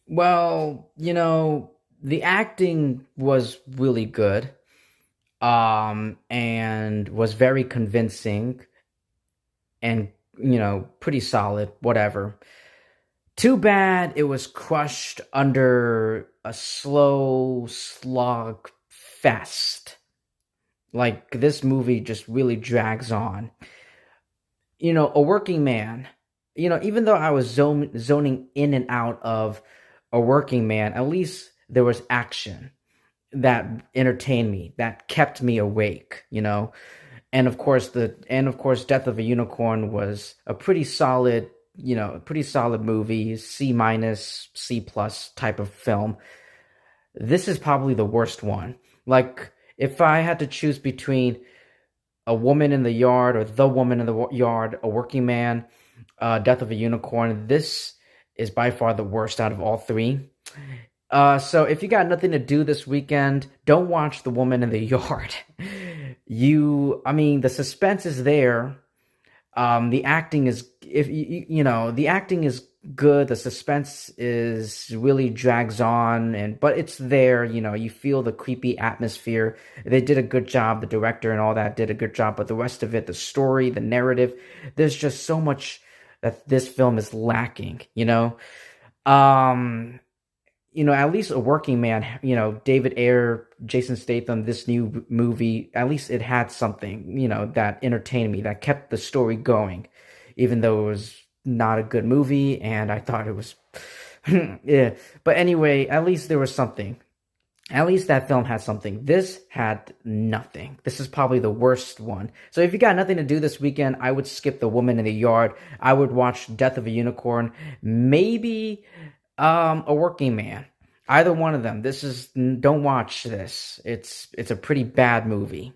Well, the acting was really good, and was very convincing and, pretty solid, whatever. Too bad it was crushed under a slow slog fest. Like, this movie just really drags on. A working man, even though I was zoning in and out of a working man, at least there was action that entertained me, that kept me awake. And of course Death of a Unicorn was a pretty solid movie, C minus, C plus type of film. This is probably the worst one. Like, if I had to choose between A Woman in the Yard or The Woman in the Yard, A Working Man, Death of a Unicorn, this is by far the worst out of all three. So if you got nothing to do this weekend, don't watch The Woman in the Yard. I mean, the suspense is there. The acting is, if the acting is good. The suspense is really drags on, but it's there. You feel the creepy atmosphere. They did a good job. The director and all that did a good job. But the rest of it, the story, the narrative, there's just so much that this film is lacking. Um, at least A Working Man, David Ayer, Jason Statham, this new movie, at least it had something, that entertained me, that kept the story going, even though it was not a good movie and I thought it was, yeah. But anyway, at least there was something. At least that film had something. This had nothing. This is probably the worst one. So if you got nothing to do this weekend, I would skip The Woman in the Yard. I would watch Death of a Unicorn. Maybe A Working Man. Either one of them. Don't watch this. It's a pretty bad movie.